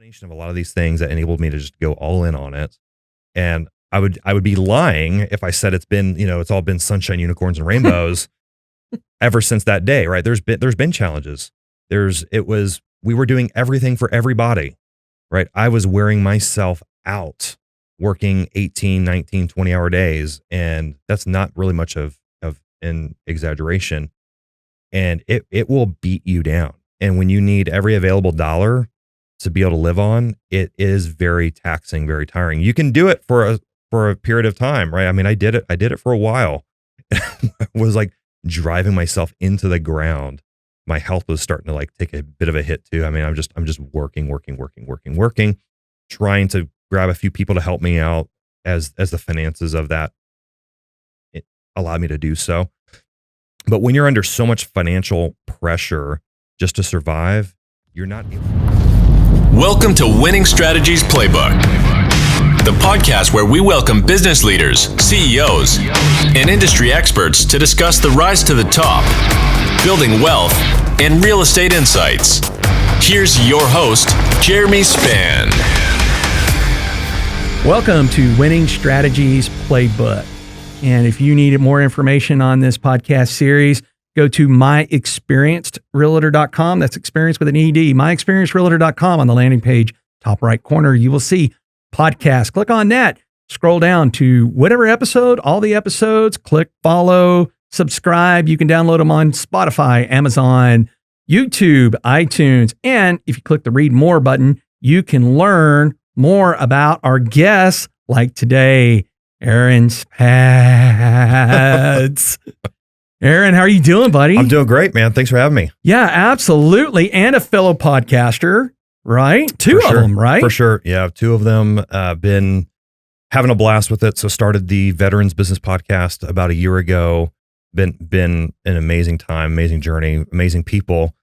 combination of a lot of these things that enabled me to just go all in on it. And I would be lying if I said it's all been sunshine, unicorns, and rainbows ever since that day, right? There's been challenges. We were doing everything for everybody, right? I was wearing myself out, working 18, 19, 20-hour days. And that's not really much of an exaggeration. And it will beat you down. And when you need every available dollar to be able to live on, it is very taxing, very tiring. You can do it for a period of time, right? I mean, I did it for a while. I was like driving myself into the ground. My health was starting to like take a bit of a hit too. I mean, I'm just working, trying to grab a few people to help me out as the finances of that allowed me to do so. But when you're under so much financial pressure just to survive, you're not able. Welcome to Winning Strategies Playbook, the podcast where we welcome business leaders, CEOs, and industry experts to discuss the rise to the top, building wealth, and real estate insights. Here's your host, Jeremy Spann. Welcome to Winning Strategies Playbook. And if you need more information on this podcast series, go to myexperiencedrealtor.com. That's experience with an ED, myexperiencedrealtor.com. On the landing page, top right corner, you will see podcast. Click on that. Scroll down to whatever episode, all the episodes, click follow, subscribe. You can download them on Spotify, Amazon, YouTube, iTunes. And if you click the read more button, you can learn more about our guests like today, Aaron Spatz. Aaron, how are you doing, buddy? I'm doing great, man. Thanks for having me. Yeah, absolutely. And a fellow podcaster, right? Two of them, right? For sure. Yeah, two of them. Been having a blast with it. So started the Veterans Business Podcast about a year ago. Been an amazing time, amazing journey, amazing people,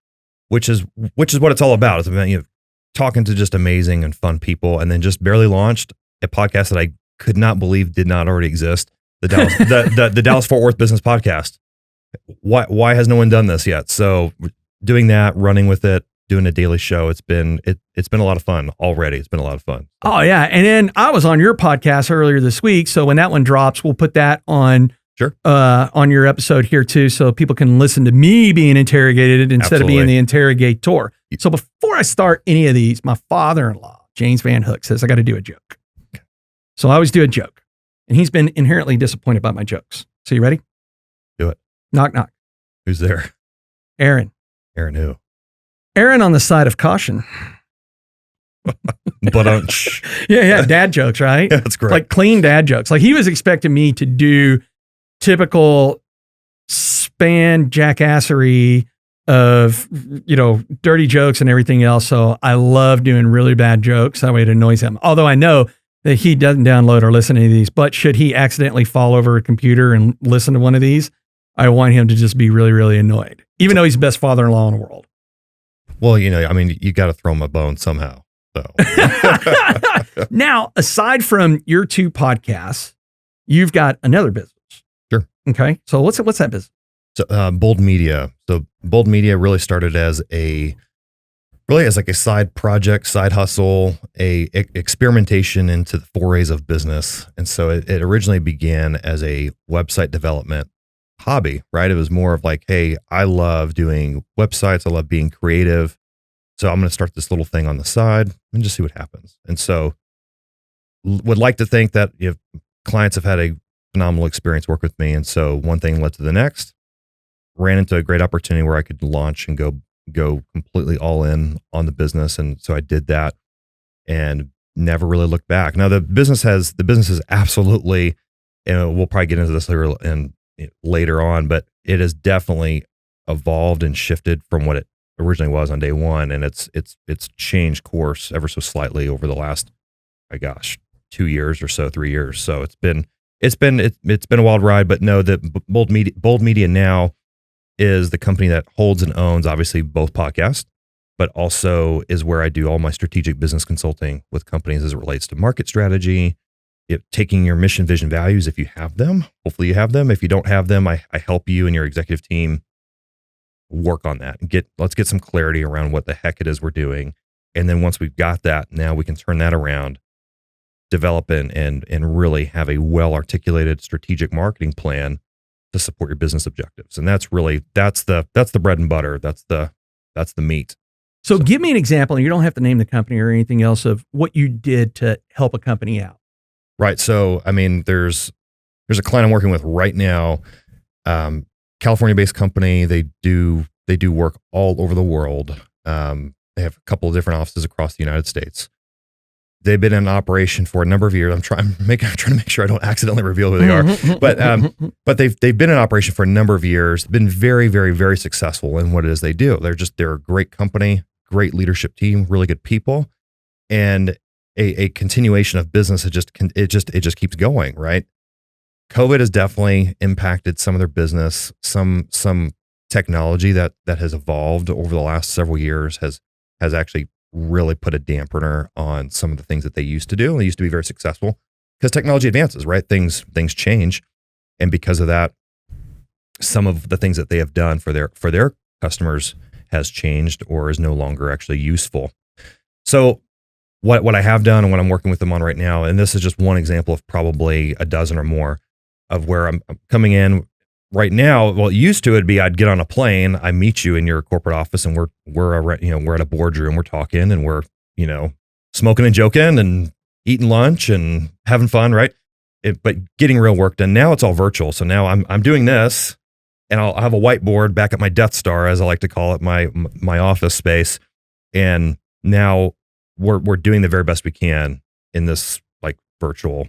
which is what it's all about. It's about, talking to just amazing and fun people, and then just barely launched a podcast that I could not believe did not already exist. The Dallas, the Dallas Fort Worth Business Podcast. Why has no one done this yet? So doing that, running with it, doing a daily show. It's been a lot of fun already. It's been a lot of fun. Oh yeah. And then I was on your podcast earlier this week. So when that one drops, we'll put that on on your episode here too. So people can listen to me being interrogated instead of being the interrogator. So before I start any of these, my father-in-law, James Van Hook, says I got to do a joke. So I always do a joke, and he's been inherently disappointed by my jokes. So you ready? Do it. Knock, knock. Who's there? Aaron. Aaron who? Aaron on the side of caution. But yeah, dad jokes, right? Yeah, that's great. Like clean dad jokes. Like he was expecting me to do typical Spann jackassery of, dirty jokes and everything else. So I love doing really bad jokes. That way it annoys him. Although I know that he doesn't download or listen to any of these, but should he accidentally fall over a computer and listen to one of these, I want him to just be really, really annoyed, even though he's the best father-in-law in the world. Well, you got to throw him a bone somehow. So. Now, aside from your two podcasts, you've got another business. Sure. Okay. So what's that business? So Bold Media. So Bold Media really started as like a side project, side hustle, a experimentation into the forays of business. And so it originally began as a website development hobby, right? It was more of like, hey, I love doing websites. I love being creative. So I'm going to start this little thing on the side and just see what happens. And so would like to think that clients have had a phenomenal experience work with me. And so one thing led to the next. Ran into a great opportunity where I could launch and go completely all in on the business. And so I did that and never really looked back. Now the business is absolutely, and we'll probably get into this later on, but it has definitely evolved and shifted from what it originally was on day one. And it's changed course ever so slightly over the last, 2 years or so, 3 years. So it's been a wild ride, but know that Bold Media now is the company that holds and owns obviously both podcasts, but also is where I do all my strategic business consulting with companies as it relates to market strategy, taking your mission, vision, values, if you have them. Hopefully you have them. If you don't have them, I help you and your executive team work on that and let's get some clarity around what the heck it is we're doing And then once we've got that, now we can turn that around, develop and really have a well-articulated strategic marketing plan to support your business objectives. And that's the bread and butter. That's the meat. So give me an example, and you don't have to name the company or anything else, of what you did to help a company out. Right. So, I mean, there's a client I'm working with right now, California-based company. They do work all over the world. They have a couple of different offices across the United States. They've been in operation for a number of years. I'm trying to make sure I don't accidentally reveal who they are. But they've been in operation for a number of years. Been very, very, very successful in what it is they do. They're a great company, great leadership team, really good people, and a continuation of business. It just keeps going, right? COVID has definitely impacted some of their business. Some technology that has evolved over the last several years has actually really put a dampener on some of the things that they used to do. They used to be very successful because technology advances, right? Things change. And because of that, some of the things that they have done for their customers has changed or is no longer actually useful. So what I have done and what I'm working with them on right now, and this is just one example of probably a dozen or more of where I'm coming in right now. Well, it used to, it'd be I'd get on a plane, I meet you in your corporate office, and we're at a boardroom, we're talking, and we're smoking and joking and eating lunch and having fun, right? But getting real work done. Now it's all virtual. So now I'm doing this, and I'll have a whiteboard back at my Death Star, as I like to call it, my office space, and now we're doing the very best we can in this virtual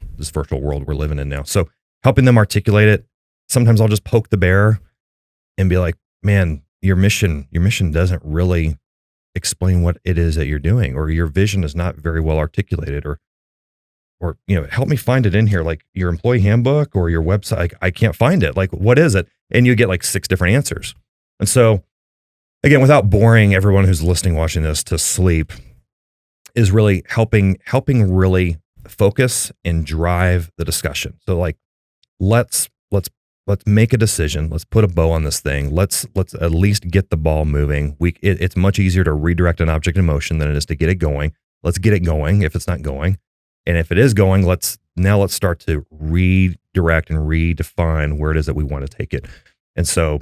world we're living in now. So helping them articulate it. Sometimes I'll just poke the bear and be like, man, your mission doesn't really explain what it is that you're doing, or your vision is not very well articulated, or help me find it in here, like your employee handbook or your website. I can't find it. Like, what is it? And you get 6 different answers. And so again, without boring everyone who's listening, watching this to sleep, is really helping really focus and drive the discussion. So let's make a decision. Let's put a bow on this thing. Let's at least get the ball moving. It's much easier to redirect an object in motion than it is to get it going. Let's get it going if it's not going. And if it is going, let's start to redirect and redefine where it is that we want to take it. And so,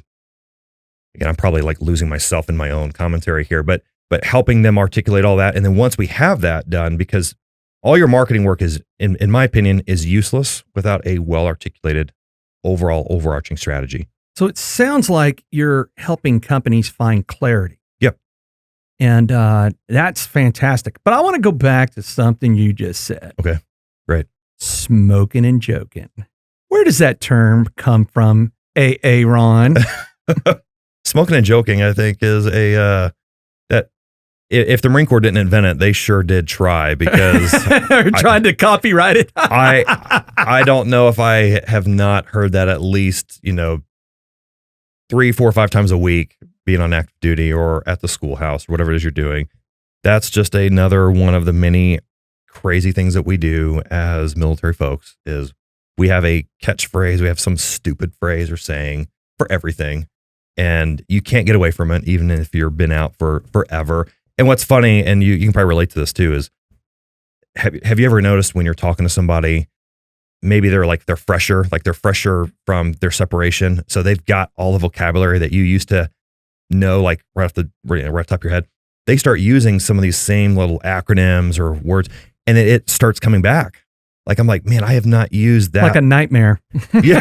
again, I'm probably losing myself in my own commentary here, but helping them articulate all that. And then once we have that done, because all your marketing work is, in my opinion, is useless without a well-articulated overall overarching strategy. So it sounds like you're helping companies find clarity. Yep. And that's fantastic. But I want to go back to something you just said. Okay, great. Smoking and joking. Where does that term come from, Aaron? Smoking and joking, I think, is that if the Marine Corps didn't invent it, they sure did try, because tried to copyright it. I don't know if I have not heard that at least 3, 4, 5 times a week, being on active duty or at the schoolhouse or whatever it is you're doing. That's just another one of the many crazy things that we do as military folks. Is we have a catchphrase, we have some stupid phrase or saying for everything, and you can't get away from it, even if you've been out for forever. And what's funny, and you can probably relate to this too, is have you ever noticed when you're talking to somebody, maybe they're fresher from their separation, so they've got all the vocabulary that you used to know, right off the top of your head. They start using some of these same little acronyms or words, and it starts coming back. I'm like, man, I have not used that. Like a nightmare. Yeah.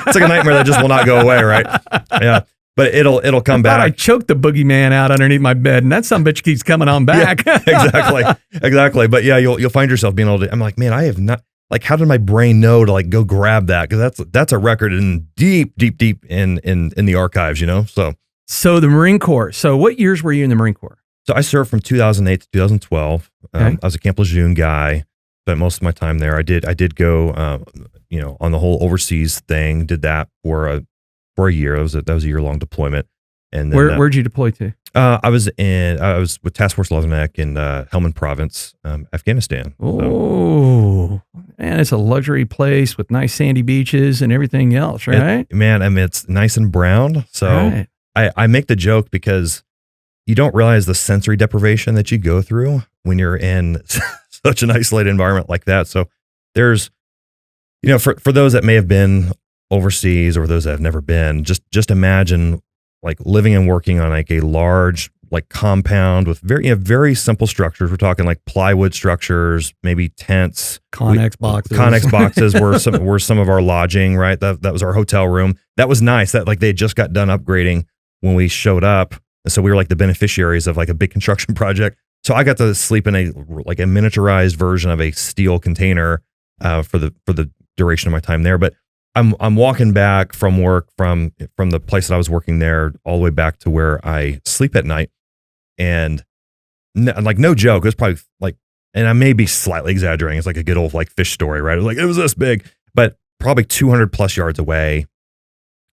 It's like a nightmare that just will not go away, right? Yeah. But it'll come back. I choked the boogeyman out underneath my bed, and that son of a bitch keeps coming on back. Yeah, exactly. But yeah, you'll find yourself being able to. I'm like, man, I have not. How did my brain know to go grab that? Because that's a record in deep in the archives, So the Marine Corps. So what years were you in the Marine Corps? So I served from 2008 to 2012. Okay. I was a Camp Lejeune guy. Spent most of my time there. I did go, on the whole overseas thing. Did that for a year. That was a year-long deployment. And then, where'd you deploy to? I was with Task Force Leatherneck in Helmand Province, Afghanistan. Oh, man, it's a luxury place with nice sandy beaches and everything else, right? It's nice and brown. So right. I make the joke because you don't realize the sensory deprivation that you go through when you're in such an isolated environment like that. So there's, for those that may have been overseas or those that have never been, just imagine like living and working on like a large like compound with very simple structures. We're talking like plywood structures, maybe tents. Connex boxes. Connex boxes were some of our lodging, right? That was our hotel room. That was nice. That like they just got done upgrading when we showed up. And so we were like the beneficiaries of like a big construction project. So I got to sleep in a miniaturized version of a steel container for the duration of my time there. But I'm walking back from work from the place that I was working there all the way back to where I sleep at night. And no joke, it was probably like, and I may be slightly exaggerating. It's like a good old like fish story, right? It was this big, but probably 200 plus yards away,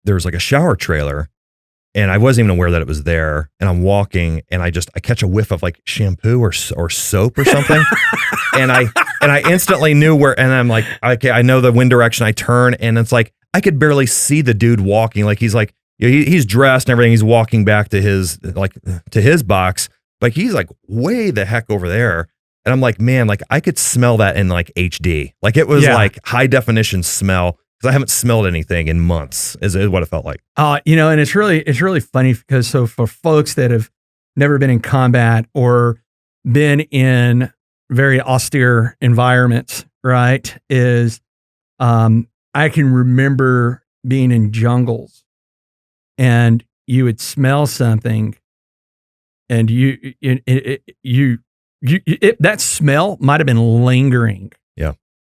there was like a shower trailer. And I wasn't even aware that it was there. And I'm walking and I catch a whiff of like shampoo or soap or something. and I instantly knew where, and I'm like, okay, I know the wind direction. I turn and it's like, I could barely see the dude walking. Like he's like, he's dressed and everything. He's walking back to his box. Like he's like way the heck over there. And I'm like, man, like I could smell that in like HD. Like it was like high definition smell. I haven't smelled anything in months, is what it felt like. And it's really funny because so for folks that have never been in combat or been in very austere environments, right, is I can remember being in jungles and you would smell something and that smell might have been lingering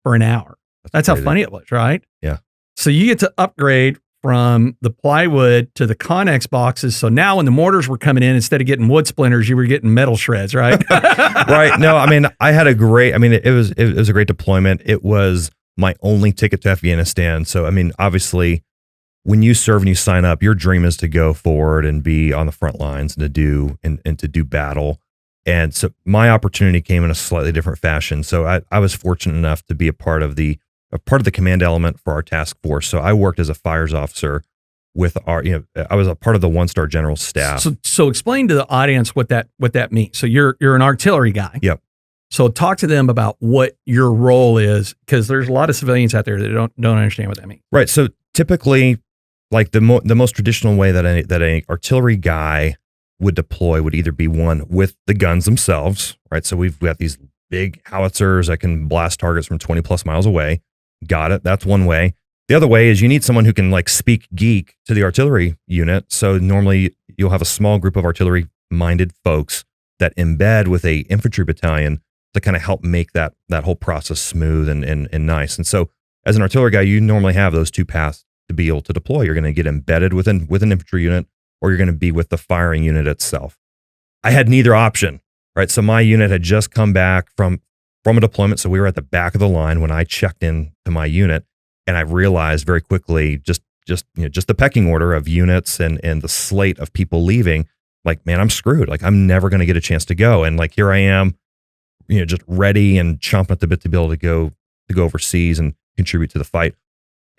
for an hour. That's how funny it was, right? Yeah. So you get to upgrade from the plywood to the Connex boxes. So now when the mortars were coming in, instead of getting wood splinters, you were getting metal shreds, right? Right. No, I mean, it was a great deployment. It was my only ticket to Afghanistan. So, I mean, obviously when you serve and you sign up, your dream is to go forward and be on the front lines and to do battle. And so my opportunity came in a slightly different fashion. So I was fortunate enough to be a part of the command element for our task force. So I worked as a fires officer with I was a part of the 1-star general staff. So explain to the audience what that means. So you're an artillery guy. Yep. So talk to them about what your role is, because there's a lot of civilians out there that don't understand what that means. Right. So typically, like the most traditional way that an artillery guy would deploy would either be one with the guns themselves, right? So we've got these big howitzers that can blast targets from 20 plus miles away. Got it. That's one way. The other way is you need someone who can like speak geek to the artillery unit. So normally you'll have a small group of artillery minded folks that embed with a infantry battalion to kind of help make that whole process smooth and nice. And so as an artillery guy, you normally have those two paths to be able to deploy. You're going to get embedded with an infantry unit, or you're going to be with the firing unit itself. I had neither option, right? So my unit had just come back from a deployment. So we were at the back of the line when I checked in to my unit, and I realized very quickly just the pecking order of units and the slate of people leaving, like, man, I'm screwed. Like I'm never going to get a chance to go. And like, here I am, just ready and chomping at the bit to be able to go overseas and contribute to the fight.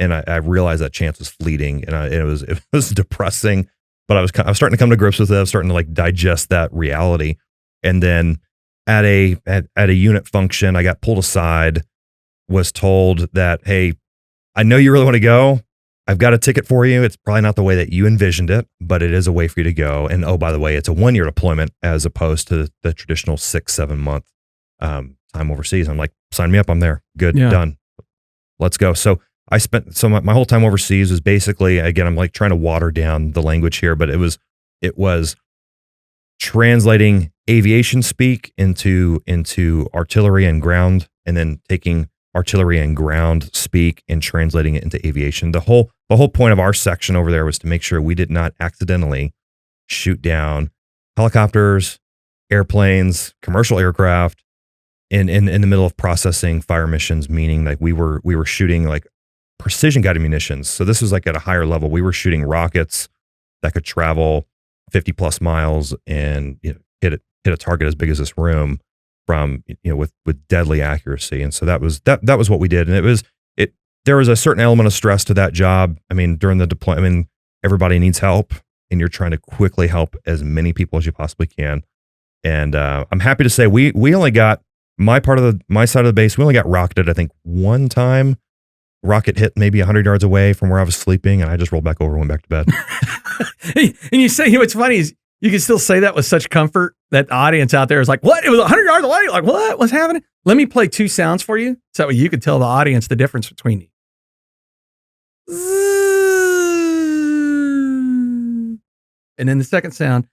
And I realized that chance was fleeting, and it was depressing, but I was starting to come to grips with it. I was starting to like digest that reality. And then at a unit function, I got pulled aside, was told that, hey, I know you really want to go. I've got a ticket for you. It's probably not the way that you envisioned it, but it is a way for you to go. And oh, by the way, it's a 1-year deployment as opposed to the traditional 6-7 month time overseas. I'm like, sign me up. I'm there. Good, done. Let's go. So I spent my whole time overseas was basically, again, I'm like trying to water down the language here, but it was translating aviation speak into artillery and ground, and then taking artillery and ground speak and translating it into aviation. The whole point of our section over there was to make sure we did not accidentally shoot down helicopters, airplanes, commercial aircraft in the middle of processing fire missions, meaning like we were shooting like precision guided munitions. So this was like at a higher level. We were shooting rockets that could travel 50 plus miles and hit a target as big as this room from with deadly accuracy. And so that was what we did. And there was a certain element of stress to that job. I mean, during the deployment, everybody needs help, and you're trying to quickly help as many people as you possibly can. And I'm happy to say we only got my side of the base. We only got rocketed, I think, one time. Rocket hit maybe 100 yards away from where I was sleeping, and I just rolled back over and went back to bed. And you say, what's funny is you can still say that with such comfort that the audience out there is like, what? It was 100 yards away? Like, what? What's happening? Let me play 2 sounds for you so that way you can tell the audience the difference between these. And then the second sound.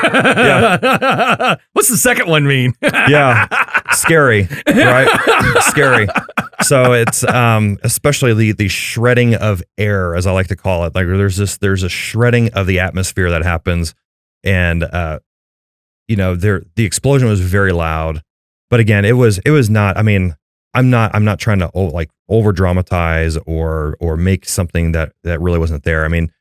Yeah. What's the second one mean? Yeah. Scary, right? Scary. So it's especially the shredding of air, as I like to call it. Like there's a shredding of the atmosphere that happens, and the explosion was very loud. But again, it was not. I mean, I'm not trying to over dramatize or make something that really wasn't there. I mean,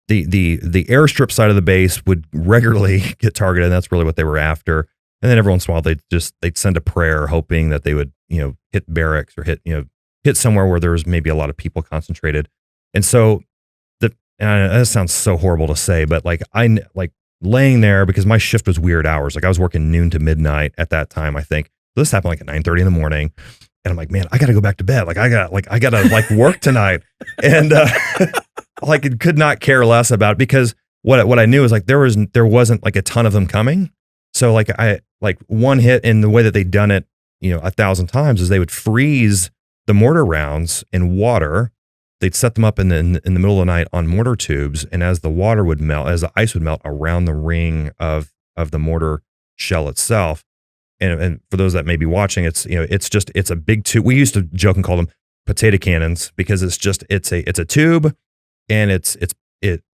the airstrip side of the base would regularly get targeted, and that's really what they were after. And then every once in a while, they'd send a prayer, hoping that they would, hit barracks or hit somewhere where there was maybe a lot of people concentrated. And so that sounds so horrible to say, but laying there, because my shift was weird hours. Like I was working noon to midnight at that time, I think. This happened like at 9:30 in the morning. And I'm like, man, I got to go back to bed. I got to work tonight. And it could not care less about it, because what I knew is there wasn't like a ton of them coming. So one hit, in the way that they'd done it, 1,000 times, is they would freeze the mortar rounds in water. They'd set them up in the middle of the night on mortar tubes. And as the water would melt, as the ice would melt around the ring of the mortar shell itself. And for those that may be watching, it's a big tube. We used to joke and call them potato cannons, because it's a tube, and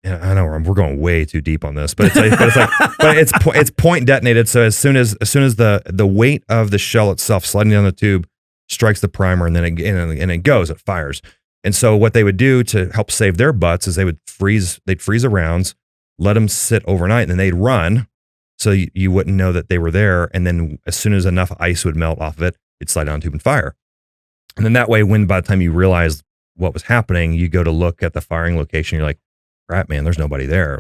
I know we're going way too deep on this, but it's point detonated. So as soon as the weight of the shell itself sliding down the tube strikes the primer, and then it fires. And so what they would do to help save their butts is they'd freeze the rounds, let them sit overnight, and then they'd run. So you wouldn't know that they were there. And then as soon as enough ice would melt off of it, it'd slide down the tube and fire. And then that way, by the time you realize what was happening, you go to look at the firing location, you're like, crap, man, there's nobody there.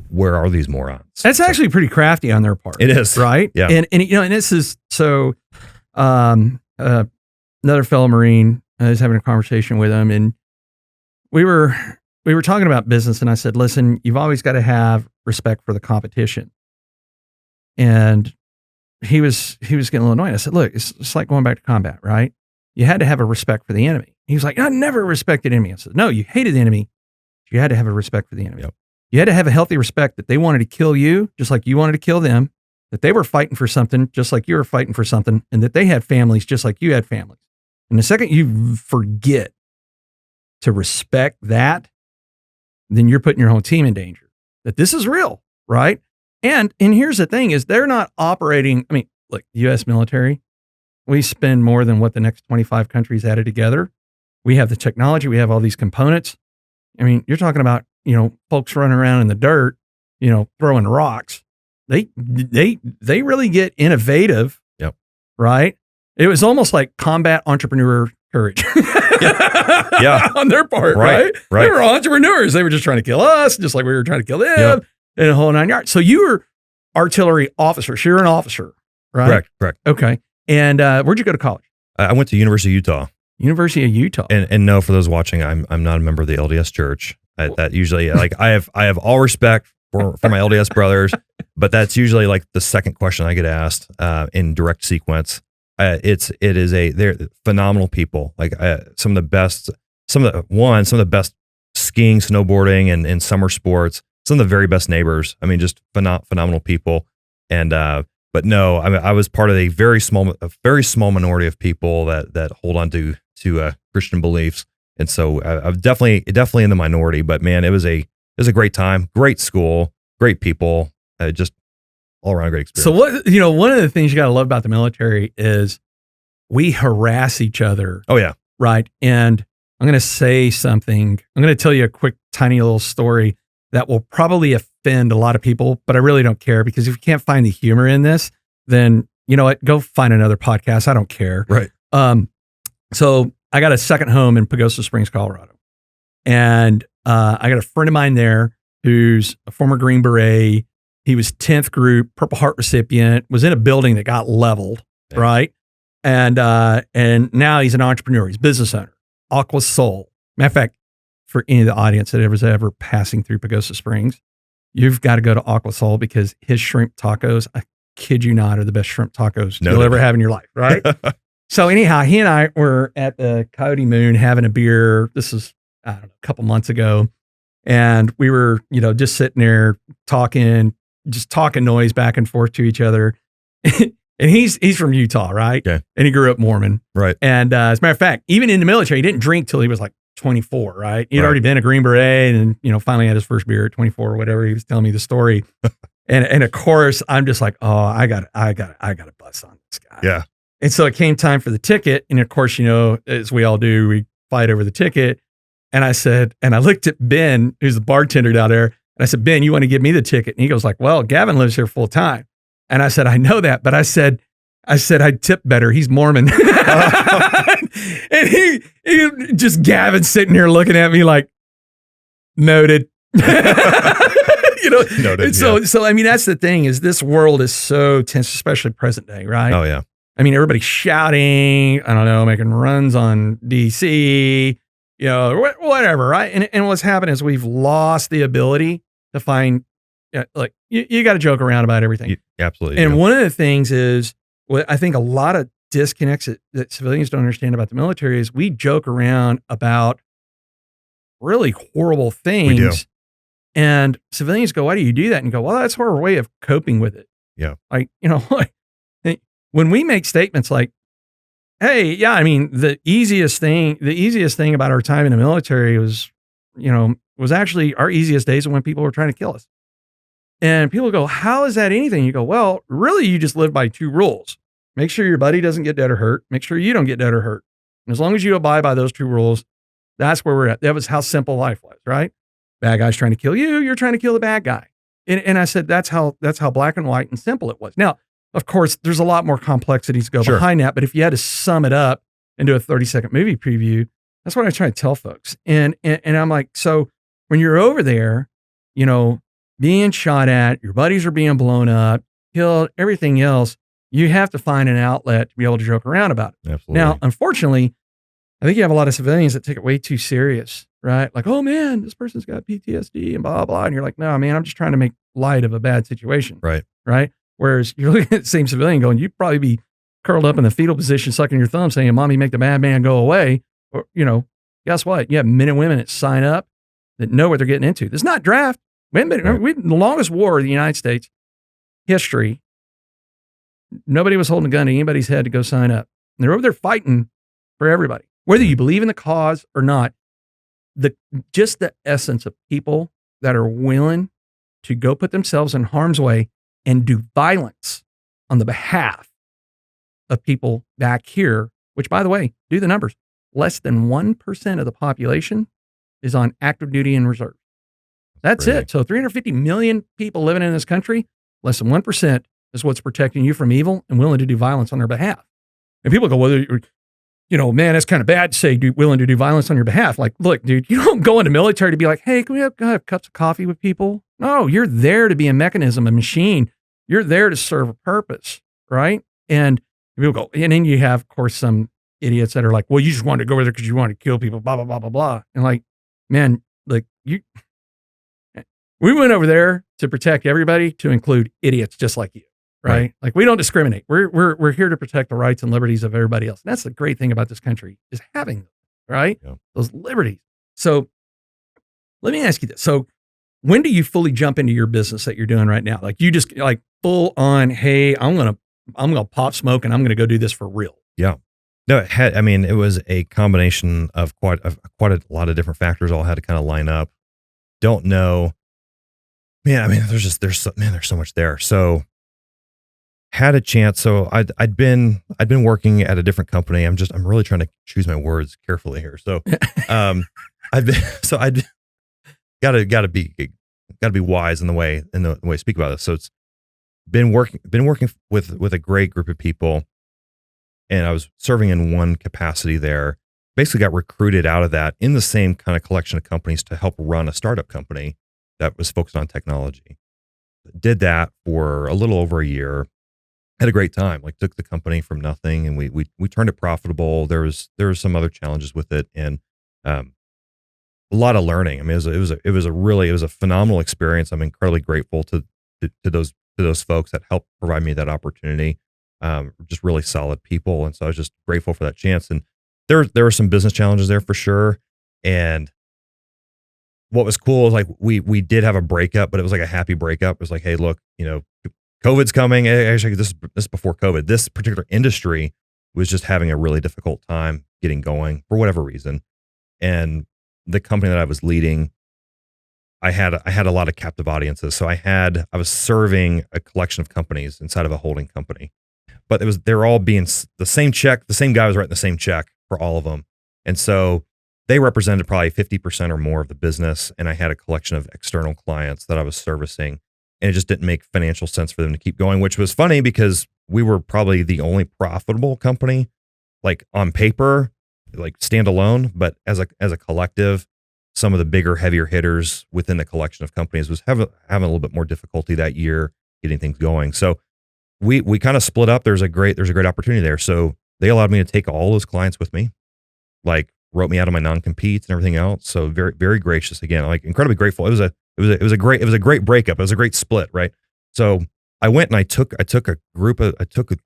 Where are these morons? That's actually pretty crafty on their part. It is. Right? Yeah. And this is so, another fellow Marine, I was having a conversation with him, and we were talking about business, and I said, listen, you've always got to have respect for the competition. And he was getting a little annoyed. I said, look, it's like going back to combat, right? You had to have a respect for the enemy. He was like, I never respected enemy. I said, no, you hated the enemy. You had to have a respect for the enemy. Yep. You had to have a healthy respect that they wanted to kill you just like you wanted to kill them, that they were fighting for something just like you were fighting for something, and that they had families just like you had families. And the second you forget to respect that, then you're putting your whole team in danger. That this is real, right? And here's the thing is they're not operating. I mean, look, U.S. military, we spend more than what the next 25 countries added together. We have the technology. We have all these components. I mean, you're talking about, folks running around in the dirt, throwing rocks. They really get innovative. Yep. Right. It was almost like combat entrepreneur courage. Yeah. On their part. Right. They were entrepreneurs. They were just trying to kill us, just like we were trying to kill them. Yep. In a whole 9 yards. So you were artillery officer. So you're an officer, right? Correct. Okay. And where'd you go to college? I went to University of Utah. University of Utah. And no, for those watching, I'm not a member of the LDS Church. That usually, I have all respect for my LDS brothers, but that's usually like the second question I get asked in direct sequence. They're phenomenal people. Like some of the best skiing, snowboarding, and summer sports. Some of the very best neighbors. I mean, just phenomenal people. And but no, I was part of a very small minority of people that hold on to Christian beliefs. And so I'm definitely in the minority. But man, it was a great time, great school, great people, just all around great experience. So one of the things you got to love about the military is we harass each other. Oh yeah, right. And I'm going to say something. I'm going to tell you a quick, tiny little story that will probably offend a lot of people, but I really don't care, because if you can't find the humor in this, then you know what? Go find another podcast. I don't care. Right. So I got a second home in Pagosa Springs, Colorado. And I got a friend of mine there who's a former Green Beret. He was 10th group, Purple Heart recipient, was in a building that got leveled, right? And now he's an entrepreneur. He's a business owner. Aqua Soul. Matter of fact, for any of the audience that was ever passing through Pagosa Springs, you've got to go to Aqua Soul because his shrimp tacos, I kid you not, are the best shrimp tacos you'll ever have in your life, right? So anyhow, he and I were at the Coyote Moon having a beer. This is, I don't know, a couple months ago. And we were, just sitting there talking noise back and forth to each other. And he's from Utah, right? Okay. And he grew up Mormon. Right. And as a matter of fact, even in the military, he didn't drink till he was like 24, right? He'd already been a Green Beret and, finally had his first beer at 24 or whatever. He was telling me the story. and of course, I'm just like, oh, I got to bust on this guy. Yeah. And so it came time for the ticket. And of course, as we all do, we fight over the ticket. And I looked at Ben, who's the bartender down there. And I said, Ben, you want to give me the ticket? And he goes like, well, Gavin lives here full time. And I said, I know that, but I said, I'd tip better. He's Mormon. And he just Gavin sitting here looking at me like, noted. Noted. So I mean, that's the thing is this world is so tense, especially present day, right? Oh yeah. I mean, everybody's shouting, I don't know, making runs on DC, whatever, right? And what's happened is we've lost the ability to find, like, you got to joke around about everything. Absolutely. And one of the things is, what I think a lot of disconnects that civilians don't understand about the military is we joke around about really horrible things. We do. And civilians go, why do you do that? And you go, well, that's our way of coping with it. Yeah. Like, when we make statements like, hey, yeah, I mean, the easiest thing about our time in the military was actually our easiest days when people were trying to kill us. And people go, how is that anything? You go, well, really, you just live by two rules. Make sure your buddy doesn't get dead or hurt. Make sure you don't get dead or hurt. And as long as you abide by those two rules, that's where we're at. That was how simple life was, right? Bad guy's trying to kill you. You're trying to kill the bad guy. And I said, that's how black and white and simple it was. Now, of course, there's a lot more complexities to go behind that. But if you had to sum it up into a 30-second movie preview, that's what I try to tell folks. And I'm like, so when you're over there, being shot at, your buddies are being blown up, killed, everything else, you have to find an outlet to be able to joke around about it. Absolutely. Now, unfortunately, I think you have a lot of civilians that take it way too serious, right? Like, oh man, this person's got PTSD and blah, blah, blah. And you're like, no, man, I'm just trying to make light of a bad situation. Right. Right. Whereas you're looking at the same civilian going, you'd probably be curled up in the fetal position, sucking your thumb saying, mommy, make the bad man go away. Or, guess what? You have men and women that sign up that know what they're getting into. This is not draft. We the longest war in the United States history, nobody was holding a gun to anybody's head to go sign up. And they're over there fighting for everybody. Whether you believe in the cause or not, just the essence of people that are willing to go put themselves in harm's way and do violence on the behalf of people back here, which, by the way, do the numbers. Less than 1% of the population is on active duty and reserve. That's it. So 350 million people living in this country, less than 1% is what's protecting you from evil and willing to do violence on their behalf. And people go, well, man, that's kind of bad to say willing to do violence on your behalf. Like, look, dude, you don't go into military to be like, hey, can we have cups of coffee with people? No, you're there to be a mechanism, a machine. You're there to serve a purpose, right? And people go, and then you have, of course, some idiots that are like, well, you just wanted to go over there because you wanted to kill people, blah, blah, blah, blah, blah. And like, man, like we went over there to protect everybody, to include idiots just like you, right? Like, we don't discriminate. We're here to protect the rights and liberties of everybody else. And that's the great thing about this country, is having them, right? Yeah. Those liberties. So let me ask you this. So when do you fully jump into your business that you're doing right now? Like, you just like full on, hey, I'm gonna pop smoke and I'm gonna go do this for real. Yeah. No, it was a combination of quite a lot of different factors all had to kind of line up. Don't know. Man, I mean, there's so much there. So had a chance. So I'd been working at a different company. I'm really trying to choose my words carefully here. So, I'd gotta be wise in the way I speak about this. So it's been working with a great group of people, and I was serving in one capacity there. basically got recruited out of that in the same kind of collection of companies to help run a startup company that was focused on technology. Did that for a little over a year. Had a great time. Like took the company from nothing, and we turned it profitable. There was some other challenges with it, and a lot of learning. I mean, it was a phenomenal experience. I'm incredibly grateful to those folks that helped provide me that opportunity. Just really solid people, and so I was just grateful for that chance. And there were some business challenges there for sure. And what was cool is like we did have a breakup, but it was like a happy breakup. It was like, hey, look, COVID's coming. Actually, this is before COVID. This particular industry was just having a really difficult time getting going for whatever reason. And the company that I was leading, I had a lot of captive audiences. So I was serving a collection of companies inside of a holding company, but they're all being the same check. The same guy was writing the same check for all of them. And so they represented probably 50% or more of the business. And I had a collection of external clients that I was servicing. And it just didn't make financial sense for them to keep going, which was funny because we were probably the only profitable company, like on paper, like standalone, but as a collective, some of the bigger, heavier hitters within the collection of companies was having a little bit more difficulty that year getting things going. So we kind of split up. There's a great opportunity there. So they allowed me to take all those clients with me, like wrote me out of my non-competes and everything else. So very, very gracious again, like incredibly grateful. It was a great breakup. It was a great split, right? So I went and I took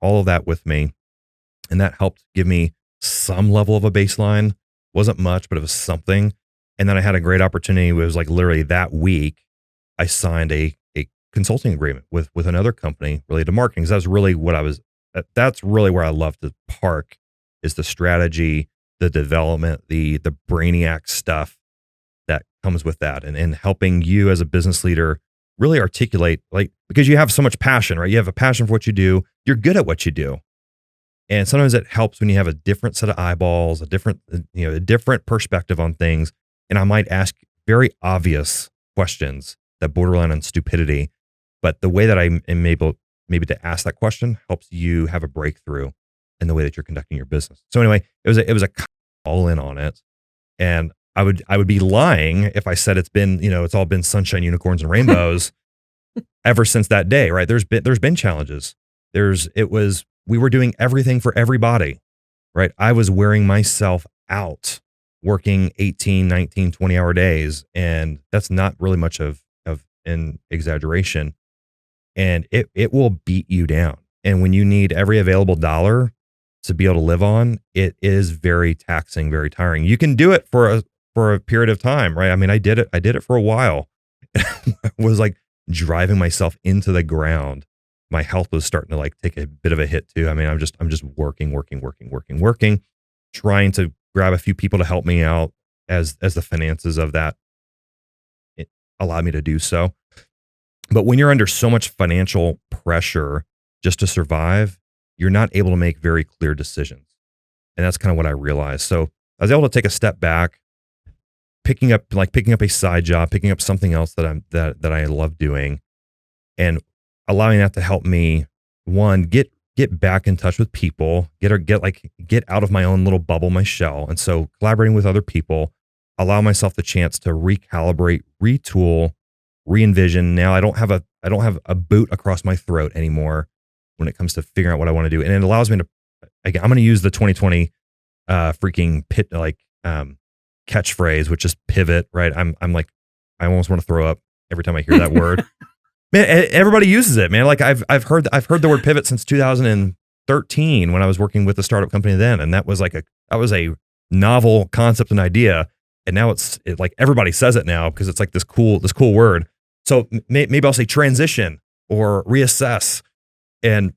all of that with me, and that helped give me some level of a baseline. Wasn't much, but it was something. And then I had a great opportunity. It was like literally that week, I signed a consulting agreement with another company related to marketing. Because that's really where I love to park, is the strategy, the development, the brainiac stuff that comes with that, and helping you as a business leader really articulate, like, because you have so much passion, right? You have a passion for what you do. You're good at what you do. And sometimes it helps when you have a different set of eyeballs, a different perspective on things. And I might ask very obvious questions that borderline on stupidity, but the way that I am able maybe to ask that question helps you have a breakthrough in the way that you're conducting your business. So anyway, it was a all in on it. And I would be lying if I said it's all been sunshine, unicorns, and rainbows ever since that day, right? There's been challenges. We were doing everything for everybody, right? I was wearing myself out, working 18, 19, 20-hour days. And that's not really much of an exaggeration. And it will beat you down. And when you need every available dollar to be able to live on, it is very taxing, very tiring. You can do it for a period of time, right? I mean, I did it for a while. I was like driving myself into the ground. My health was starting to like take a bit of a hit too. I mean, I'm just working, trying to grab a few people to help me out as the finances of that allowed me to do so. But when you're under so much financial pressure just to survive, you're not able to make very clear decisions. And that's kind of what I realized. So I was able to take a step back, picking up a side job, picking up something else that I love doing, and allowing that to help me, one, get back in touch with people, get out of my own little bubble, my shell. And so collaborating with other people, allow myself the chance to recalibrate, retool, re-envision. Now I don't have a boot across my throat anymore when it comes to figuring out what I want to do. And it allows me to, again, I'm going to use the 2020 catchphrase, which is pivot, right? I'm like, I almost want to throw up every time I hear that word. Man, everybody uses it, man. Like I've heard the word pivot since 2013 when I was working with a startup company then. And that was a novel concept and idea. And now it's like everybody says it now because it's like this cool word. So maybe I'll say transition or reassess. And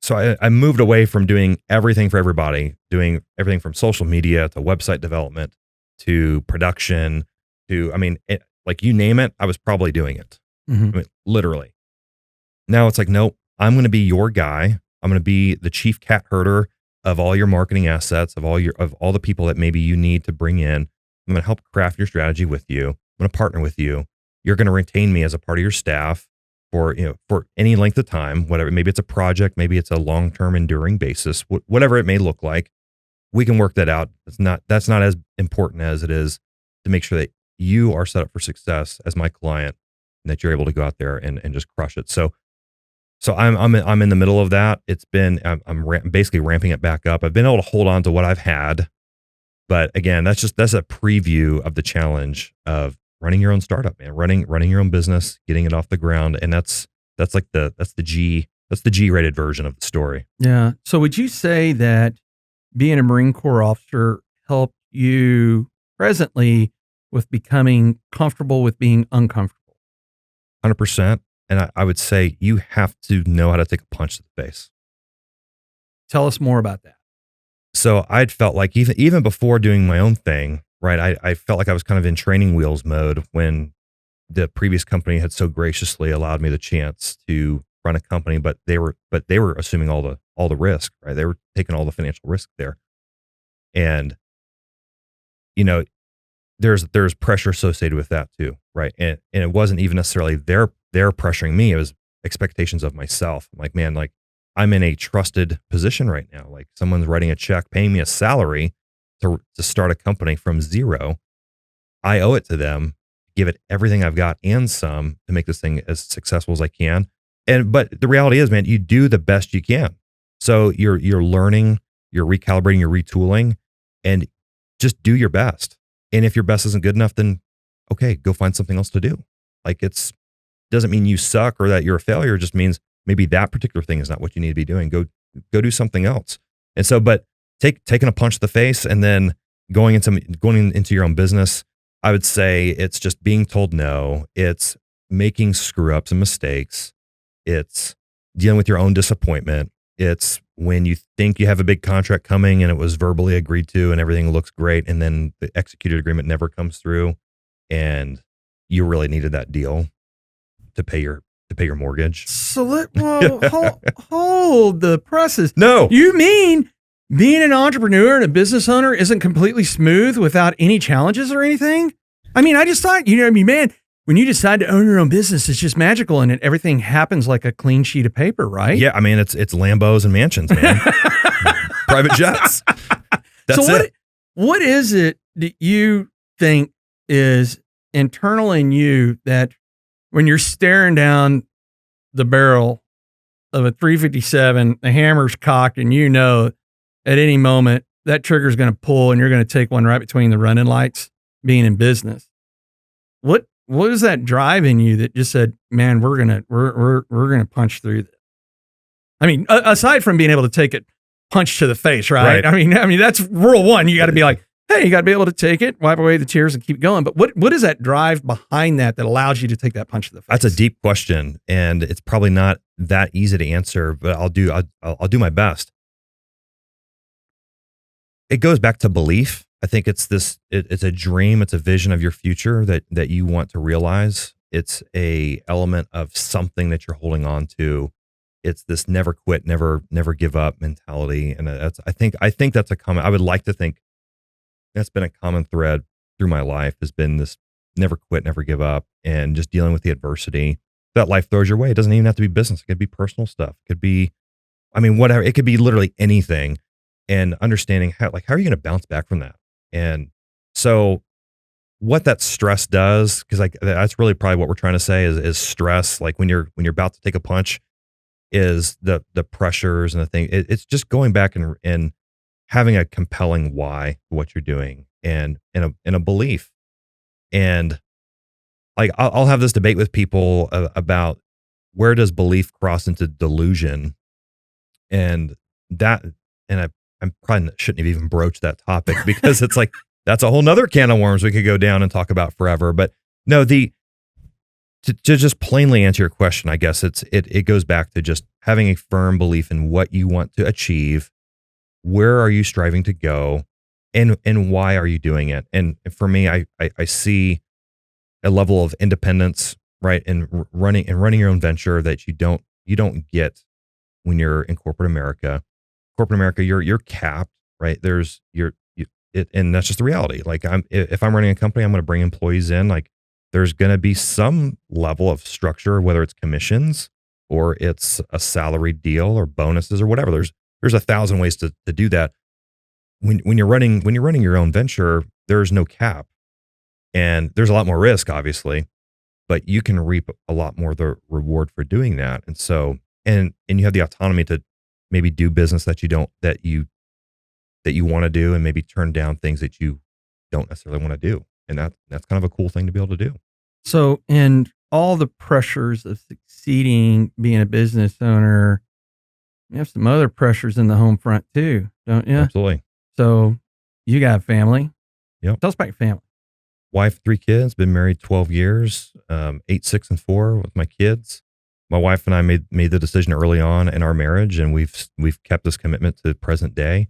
so I moved away from doing everything for everybody, doing everything from social media to website development to production to, like you name it, I was probably doing it. Mm-hmm. I mean, literally. Now it's like, nope, I'm going to be your guy. I'm going to be the chief cat herder of all your marketing assets, of all the people that maybe you need to bring in. I'm going to help craft your strategy with you. I'm going to partner with you. You're going to retain me as a part of your staff for any length of time, whatever. Maybe it's a project, maybe it's a long-term enduring basis, whatever it may look like. we can work that out. That's not as important as it is to make sure that you are set up for success as my client and that you're able to go out there and just crush it. So I'm in the middle of that. I'm basically ramping it back up. I've been able to hold on to what I've had, but again, that's a preview of the challenge of running your own startup, man, running your own business, getting it off the ground. And that's the G-rated version of the story. Yeah. So would you say that being a Marine Corps officer helped you presently with becoming comfortable with being uncomfortable? 100%. And I would say you have to know how to take a punch to the face. Tell us more about that. So I'd felt like even before doing my own thing, right? I felt like I was kind of in training wheels mode when the previous company had so graciously allowed me the chance to run a company, but they were assuming all the risk, right? They were taking all the financial risk there. And there's pressure associated with that too, right? And it wasn't even necessarily they're pressuring me, it was expectations of myself. I'm like, man, like I'm in a trusted position right now. Like someone's writing a check, paying me a salary to start a company from zero. I owe it to them, give it everything I've got and some to make this thing as successful as I can. But the reality is, man, you do the best you can. So you're learning, you're recalibrating, you're retooling, and just do your best. And if your best isn't good enough, then okay, go find something else to do. Like doesn't mean you suck or that you're a failure. It just means maybe that particular thing is not what you need to be doing. Go do something else. And so, but taking a punch to the face and then going into your own business, I would say it's just being told no. It's making screw ups and mistakes. It's dealing with your own disappointment. It's when you think you have a big contract coming and it was verbally agreed to and everything looks great, and then the executed agreement never comes through and you really needed that deal to pay your mortgage. So hold the presses. No. You mean being an entrepreneur and a business owner isn't completely smooth without any challenges or anything? I mean, I just thought, man, when you decide to own your own business, it's just magical and everything happens like a clean sheet of paper, right? Yeah, I mean, it's Lambos and mansions, man. Private jets. That's it. What is it that you think is internal in you that when you're staring down the barrel of a 357, the hammer's cocked, and at any moment that trigger's going to pull and you're going to take one right between the running lights, being in business? What is that drive in you that just said, man, we're gonna punch through this? I mean, aside from being able to take it punch to the face, right? I mean that's rule one. You got to be like, hey, you got to be able to take it, wipe away the tears, and keep going. But what is that drive behind that allows you to take that punch to the face? That's a deep question, and it's probably not that easy to answer, but I'll do my best. It goes back to belief. I think it's a dream. It's a vision of your future that you want to realize. It's a element of something that you're holding on to. It's this never quit, never give up mentality. And I think that's a common, I would like to think that's been a common thread through my life, has been this never quit, never give up, and just dealing with the adversity that life throws your way. It doesn't even have to be business. It could be personal stuff. It could be, whatever. It could be literally anything, and understanding how are you going to bounce back from that? And so what that stress does, because that's really probably what we're trying to say is stress. Like when you're about to take a punch, is the pressures and the thing. It's just going back and having a compelling why for what you're doing and a belief. And like I'll have this debate with people about where does belief cross into delusion, and I probably shouldn't have even broached that topic because it's like, that's a whole nother can of worms we could go down and talk about forever. But no, to just plainly answer your question, I guess it goes back to just having a firm belief in what you want to achieve. Where are you striving to go, and why are you doing it? And for me, I see a level of independence, right? And running your own venture that you don't get when you're in corporate America. Corporate America, you're capped, right? And that's just the reality. Like if I'm running a company, I'm going to bring employees in. Like there's going to be some level of structure, whether it's commissions or it's a salary deal or bonuses or whatever. There's 1,000 ways to do that. when you're running your own venture, there's no cap, and there's a lot more risk, obviously, but you can reap a lot more of the reward for doing that. And so, and you have the autonomy to maybe do business that you want to do, and maybe turn down things that you don't necessarily want to do. And that's kind of a cool thing to be able to do. So, in all the pressures of succeeding, being a business owner, you have some other pressures in the home front too, don't you? Absolutely. So, you got a family. Yep. Tell us about your family. Wife, 3 kids, been married 12 years, 8, 6, and 4 with my kids. My wife and I made the decision early on in our marriage, and we've kept this commitment to the present day.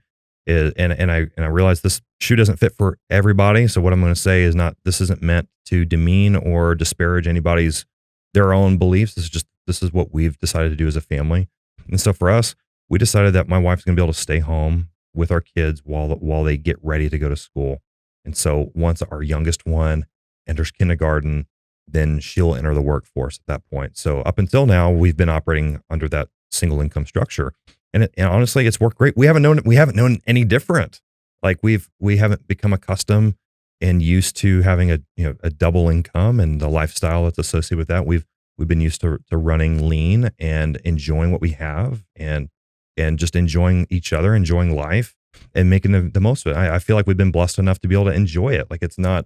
And I realize this shoe doesn't fit for everybody. So what I'm going to say is this isn't meant to demean or disparage their own beliefs. This is what we've decided to do as a family. And so for us, we decided that my wife's going to be able to stay home with our kids while they get ready to go to school. And so once our youngest one enters kindergarten, then she'll enter the workforce at that point. So up until now, we've been operating under that single income structure. And honestly, it's worked great. We haven't known any different. Like we haven't become accustomed and used to having a double income and the lifestyle that's associated with that. We've been used to running lean and enjoying what we have and just enjoying each other, enjoying life, and making the most of it. I feel like we've been blessed enough to be able to enjoy it. Like it's not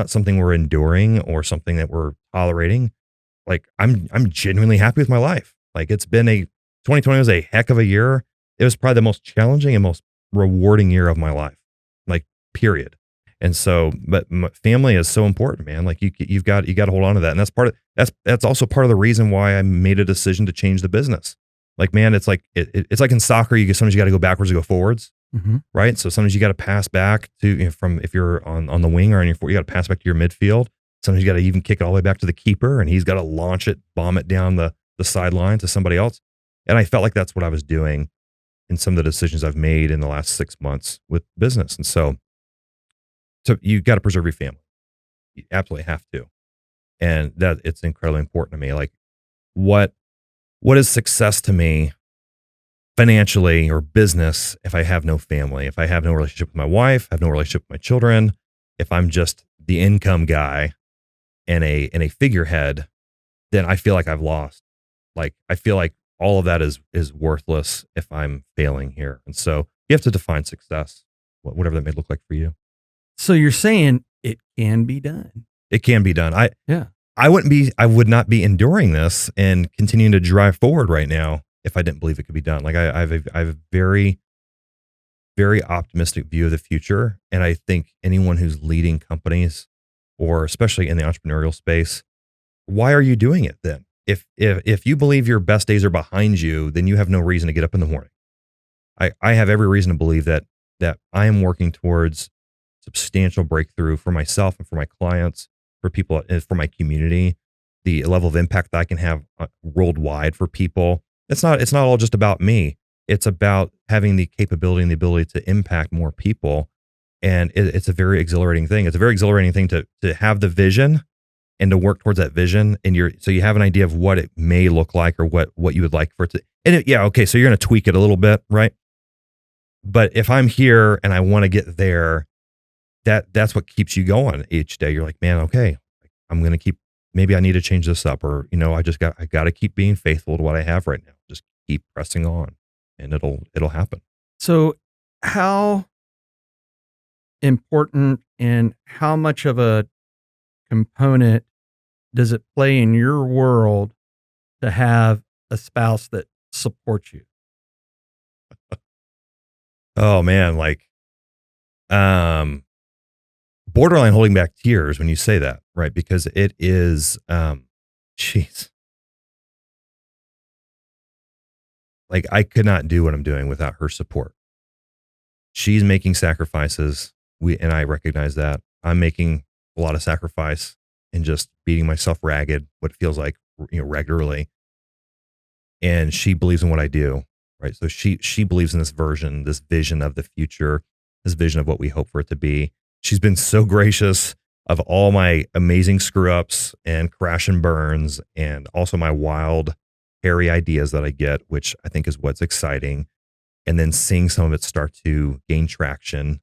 something we're enduring or something that we're tolerating. Like I'm genuinely happy with my life. Like 2020 was a heck of a year. It was probably the most challenging and most rewarding year of my life, like period. And so, but family is so important, man. Like you've got to hold on to that. And that's also part of the reason why I made a decision to change the business. Like, man, it's like in soccer, sometimes you got to go backwards to go forwards. Mm-hmm. Right. So sometimes you got to pass back to, from, if you're on the wing or on your foot, you got to pass back to your midfield. Sometimes you got to even kick it all the way back to the keeper, and he's got to launch it, bomb it down the sideline to somebody else. And I felt like that's what I was doing in some of the decisions I've made in the last 6 months with business. And so you got to preserve your family. You absolutely have to. And that it's incredibly important to me. Like what is success to me financially or business if I have no family, if I have no relationship with my wife, have no relationship with my children, if I'm just the income guy and a figurehead, then I feel like I've lost. Like I feel like all of that is worthless if I'm failing here. And so you have to define success, whatever that may look like for you. So you're saying it can be done. It can be done. I would not be enduring this and continuing to drive forward right now if I didn't believe it could be done. Like I have a very, very optimistic view of the future. And I think anyone who's leading companies, or especially in the entrepreneurial space, why are you doing it then? If you believe your best days are behind you, then you have no reason to get up in the morning. I have every reason to believe that I am working towards substantial breakthrough for myself and for my clients, for people, for my community, the level of impact that I can have worldwide for people. It's not all just about me. It's about having the capability and the ability to impact more people. And it's a very exhilarating thing. It's a very exhilarating thing to have the vision and to work towards that vision. And so you have an idea of what it may look like or what you would like for it to. And okay. So you're going to tweak it a little bit, right? But if I'm here and I want to get there, that's what keeps you going each day. You're like, man, okay, I'm going to keep, maybe I need to change this up, or, I got to keep being faithful to what I have right now. Just keep pressing on and it'll happen. So how important and how much of a component does it play in your world to have a spouse that supports you? Oh man, like, borderline holding back tears when you say that, right? Because it is, geez. Like I could not do what I'm doing without her support. She's making sacrifices. And I recognize that. I'm making a lot of sacrifice and just beating myself ragged, what it feels like, regularly. And she believes in what I do, right? So she believes in this vision of the future, this vision of what we hope for it to be. She's been so gracious of all my amazing screw ups and crash and burns, and also my wild, hairy ideas that I get, which I think is what's exciting. and then seeing some of it start to gain traction.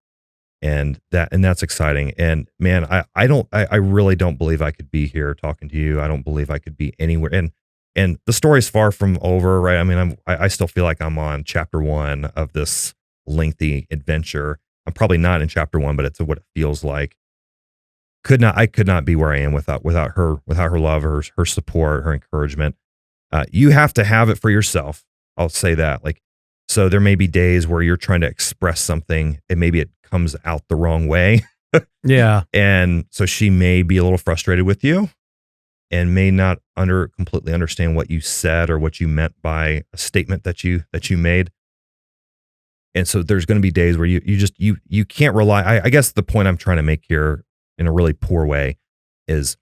And that's exciting. And man, I really don't believe I could be here talking to you. I don't believe I could be anywhere. And the story's far from over, right? I mean, I still feel like I'm on chapter 1 of this lengthy adventure. I'm probably not in chapter 1, but it's what it feels like. I could not be where I am without her love, her support, her encouragement. You have to have it for yourself. I'll say that. Like, so there may be days where you're trying to express something and maybe it comes out the wrong way. Yeah. And so she may be a little frustrated with you and may not completely understand what you said or what you meant by a statement that you made. And so there's going to be days where you can't rely. I guess the point I'm trying to make here in a really poor way is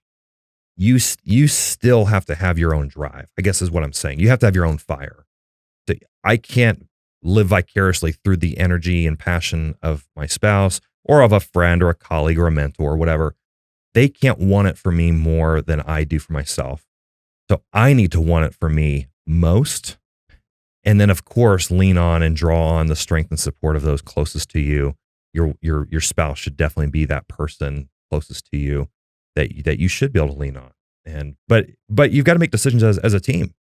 you still have to have your own drive, I guess is what I'm saying. You have to have your own fire. So I can't live vicariously through the energy and passion of my spouse or of a friend or a colleague or a mentor or whatever. They can't want it for me more than I do for myself. So I need to want it for me most. And then of course, lean on and draw on the strength and support of those closest to you. Your spouse should definitely be that person closest to you that you should be able to lean on. And but you've got to make decisions as a team.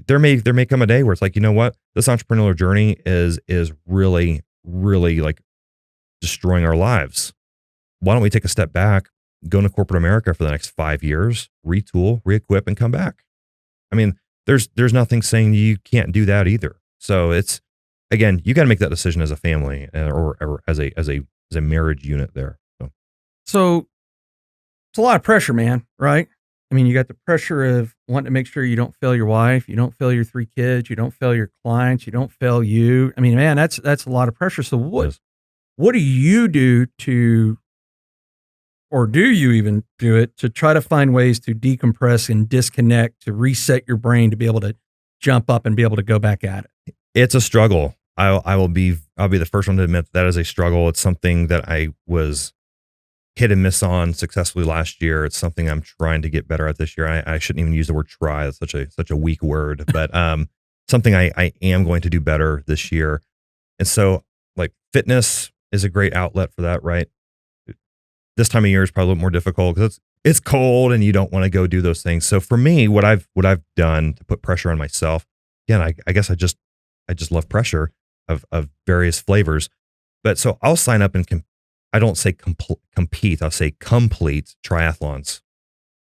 There may come a day where it's like, you know what, this entrepreneurial journey is really, really like destroying our lives. Why don't we take a step back, go into corporate America for the next 5 years, retool, re-equip, and come back? I mean, there's nothing saying you can't do that either. So it's, again, you got to make that decision as a family or as a marriage unit there. So it's a lot of pressure, man, right? I mean, you got the pressure of wanting to make sure you don't fail your wife, you don't fail your 3 kids, you don't fail your clients, you don't fail you. I mean, man, that's a lot of pressure. So what do you do or do you even do it to try to find ways to decompress and disconnect, to reset your brain to be able to jump up and be able to go back at it? It's a struggle. I'll be the first one to admit that is a struggle. It's something that I was hit and miss on successfully last year. It's something I'm trying to get better at this year. I shouldn't even use the word try. It's such a weak word, but something I am going to do better this year. And so like fitness is a great outlet for that, right? This time of year is probably a little more difficult because it's cold and you don't want to go do those things. So for me, what I've done to put pressure on myself, again, I guess I just love pressure of various flavors. But so I'll sign up and I don't say compete, I'll say complete triathlons.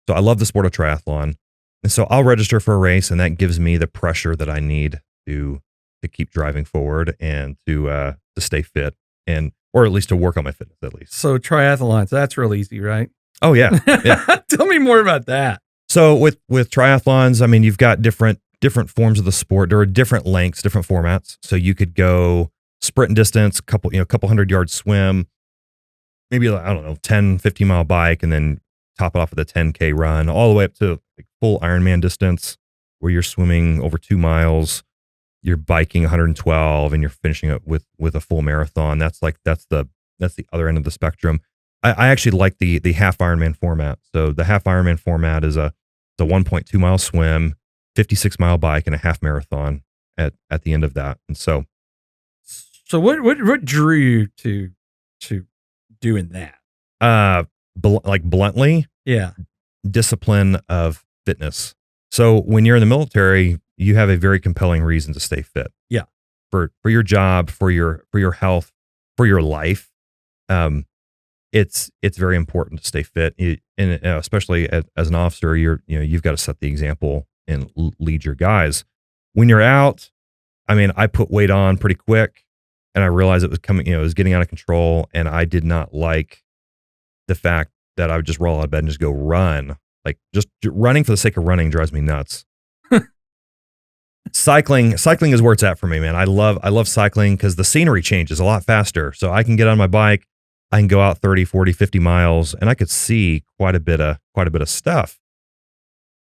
So I love the sport of triathlon. And so I'll register for a race, and that gives me the pressure that I need to keep driving forward and to stay fit, or at least to work on my fitness at least. So triathlons, that's real easy, right? Oh yeah. Yeah. Tell me more about that. So with triathlons, I mean, you've got different forms of the sport. There are different lengths, different formats. So you could go sprint and distance, couple 100-yard swim, maybe, I don't know, 10, 15-mile bike, and then top it off with a 10K run, all the way up to like full Ironman distance where you're swimming over 2 miles, you're biking 112, and you're finishing it with a full marathon. That's the other end of the spectrum. I actually like the half Ironman format. So the half Ironman format is a 1.2 mile swim, 56-mile bike, and a half marathon at the end of that. And so what drew you to doing that? Bluntly, yeah, discipline of fitness. So when you're in the military, you have a very compelling reason to stay fit. Yeah, for your job, for your health, for your life. It's very important to stay fit, and especially as an officer, you've got to set the example and lead your guys. When you're out, I mean, I put weight on pretty quick. And I realized it was coming, it was getting out of control. And I did not like the fact that I would just roll out of bed and just go run. Like just running for the sake of running drives me nuts. Cycling is where it's at for me, man. I love cycling because the scenery changes a lot faster. So I can get on my bike, I can go out 30, 40, 50 miles, and I could see quite a bit of stuff.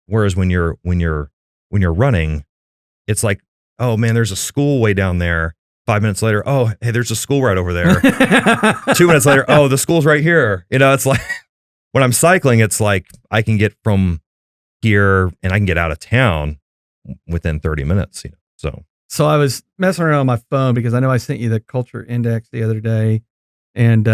Whereas when you're running, it's like, oh man, there's a school way down there. 5 minutes later, oh, hey, there's a school right over there. 2 minutes later, oh, the school's right here. It's like when I'm cycling, it's like I can get from here and I can get out of town within 30 minutes. So I was messing around on my phone because I know I sent you the culture index the other day. And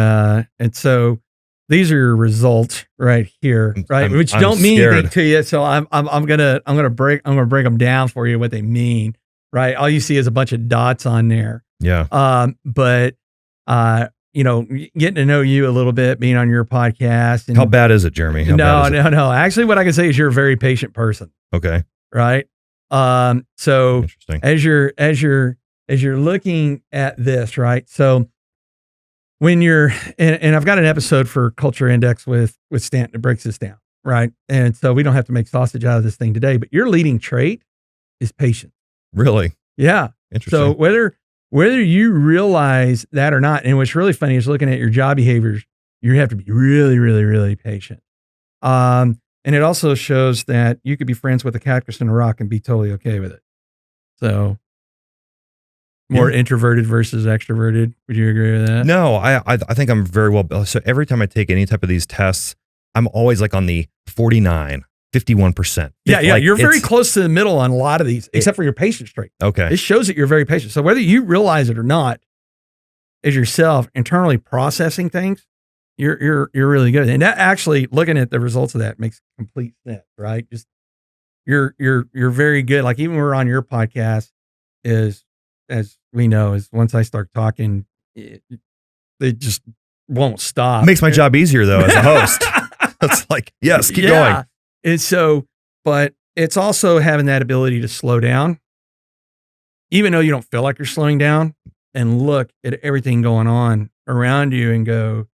so these are your results right here, right? Which I'm don't mean scared. anything to you. So I'm gonna break them down for you, what they mean, right? All you see is a bunch of dots on there. Yeah. But getting to know you a little bit, being on your podcast. And How bad is it, Jeremy? No. Actually, what I can say is you're a very patient person. Okay. Right. So Interesting. as you're looking at this, right? So when you're, and I've got an episode for Culture Index with Stanton that breaks this down, right? And so we don't have to make sausage out of this thing today, but your leading trait is patience. Really? Yeah. Interesting. So whether you realize that or not, and what's really funny is looking at your job behaviors, you have to be really, really, really patient. And it also shows that you could be friends with a cactus and a rock and be totally okay with it. So more introverted versus extroverted. Would you agree with that? No, I think I'm very well. So every time I take any type of these tests, I'm always like on the 49, 51%. Yeah. Like You're very close to the middle on a lot of these, except for your patience trait. Okay. It shows that you're very patient. So whether you realize it or not, as yourself internally processing things, you're really good. And that actually, looking at the results of that, makes complete sense, right? Just you're very good. Like even when we're on your podcast, is, as we know, is once I start talking, it just won't stop. Makes my job easier though as a host. It's like, yes, keep going. And so, but it's also having that ability to slow down, even though you don't feel like you're slowing down, and look at everything going on around you and go,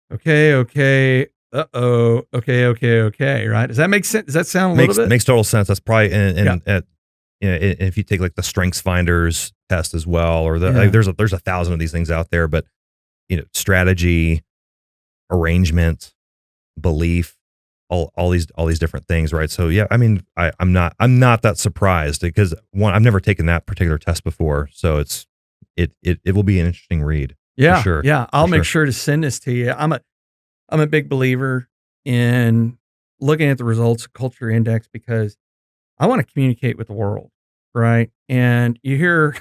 okay, right? Does that make sense? Does that sound a little bit? Makes total sense. That's probably if you take like the Strengths Finders test as well, or like there's 1,000 of these things out there, but strategy, arrangement, belief, all these different things, right? So yeah, I mean, I'm not that surprised because one, I've never taken that particular test before, so it will be an interesting read. Yeah, for sure. Yeah. I'll make sure to send this to you. I'm a big believer in looking at the results of Culture Index because I want to communicate with the world, right? And you hear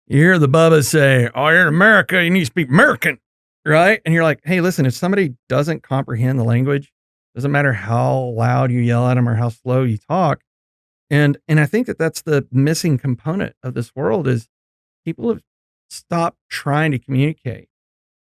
the Bubbas say, "Oh, you're in America, you need to speak American," right? And you're like, "Hey, listen, if somebody doesn't comprehend the language, doesn't matter how loud you yell at them or how slow you talk." And I think that's the missing component of this world is people have stopped trying to communicate,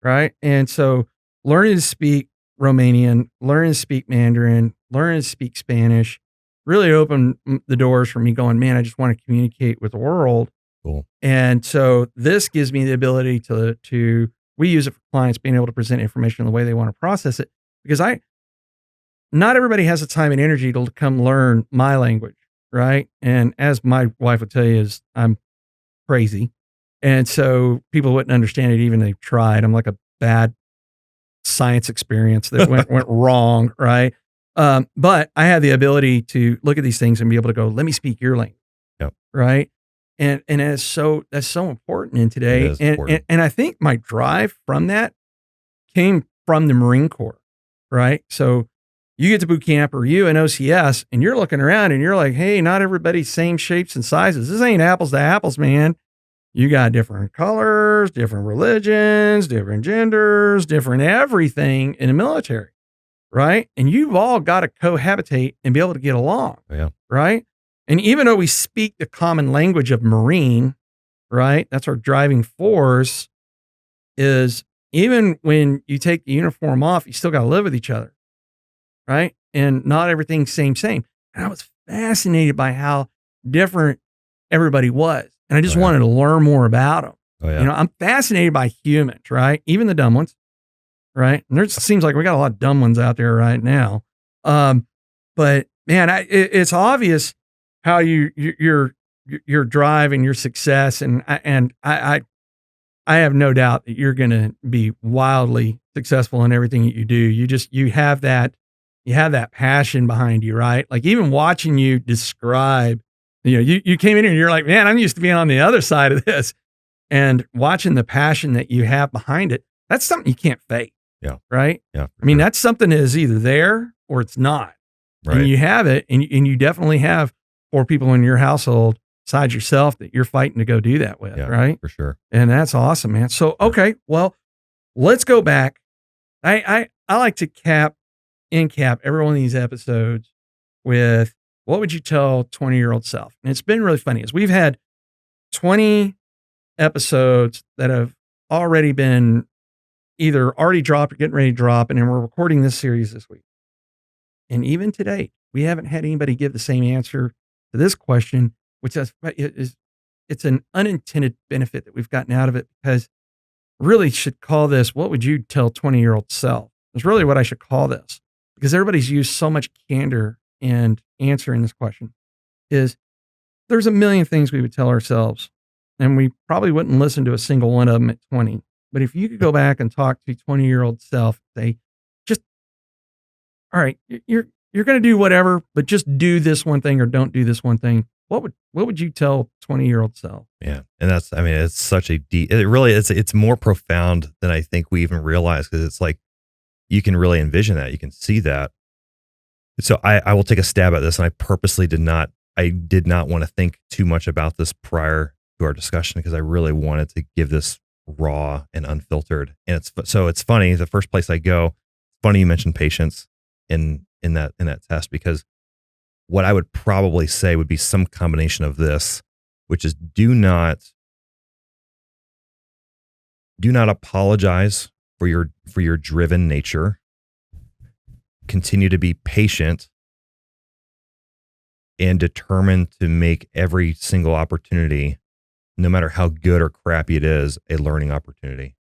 right? And so learning to speak Romanian, learning to speak Mandarin, learning to speak Spanish really opened the doors for me going, man, I just want to communicate with the world. Cool. And so this gives me the ability to we use it for clients being able to present information in the way they want to process it, because not everybody has the time and energy to come learn my language, right? And as my wife would tell you, is I'm crazy. And so people wouldn't understand it even if they tried. I'm like a bad science experience that went wrong, right? But I have the ability to look at these things and be able to go, let me speak your language, right? And that's so important in today. And I think my drive from that came from the Marine Corps, right? So you get to boot camp or you in OCS and you're looking around and you're like, hey, not everybody's same shapes and sizes. This ain't apples to apples, man. You got different colors, different religions, different genders, different everything in the military, right? And you've all got to cohabitate and be able to get along, right? And even though we speak the common language of Marine, right? That's our driving force, is even when you take the uniform off, you still got to live with each other, right? And not everything's same. And I was fascinated by how different everybody was. And I just wanted to learn more about them. I'm fascinated by humans, right? Even the dumb ones, right? And there seems like we got a lot of dumb ones out there right now. But man, it's obvious how your drive and your success, and I have no doubt that you're going to be wildly successful in everything that you do. You have that passion behind you, right? Like even watching you describe. You came in here and you're like, man, I'm used to being on the other side of this, and watching the passion that you have behind it. That's something you can't fake. Yeah. Right. Yeah. I mean, that's something that is either there or it's not. Right. And you have it, and you definitely have 4 people in your household besides yourself that you're fighting to go do that with, right? For sure. And that's awesome, man. So, okay, well, let's go back. I like to cap every one of these episodes with what would you tell 20-year-old self? And it's been really funny as we've had 20 episodes that have already been either already dropped or getting ready to drop. And then we're recording this series this week. And even today, we haven't had anybody give the same answer to this question, which it's an unintended benefit that we've gotten out of it, because really should call this, what would you tell 20-year-old self? It's really what I should call this, because everybody's used so much candor in answering this question. Is there's a million things we would tell ourselves, and we probably wouldn't listen to a single one of them at 20. But if you could go back and talk to 20-year-old self, say, just, all right, you're going to do whatever, but just do this one thing or don't do this one thing. What would you tell 20-year-old self? Yeah. And it's such a deep, it's more profound than I think we even realize, because it's like, you can really envision that. You can see that. So I will take a stab at this, and I purposely did not want to think too much about this prior to our discussion, because I really wanted to give this raw and unfiltered. And it's funny. The first place I go, funny you mentioned patience in that test, because what I would probably say would be some combination of this, which is do not apologize for your driven nature. Continue to be patient and determined to make every single opportunity, no matter how good or crappy it is, a learning opportunity.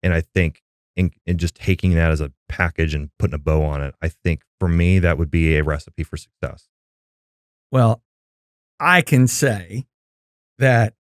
And I think in just taking that as a package and putting a bow on it, I think for me, that would be a recipe for success. Well, I can say that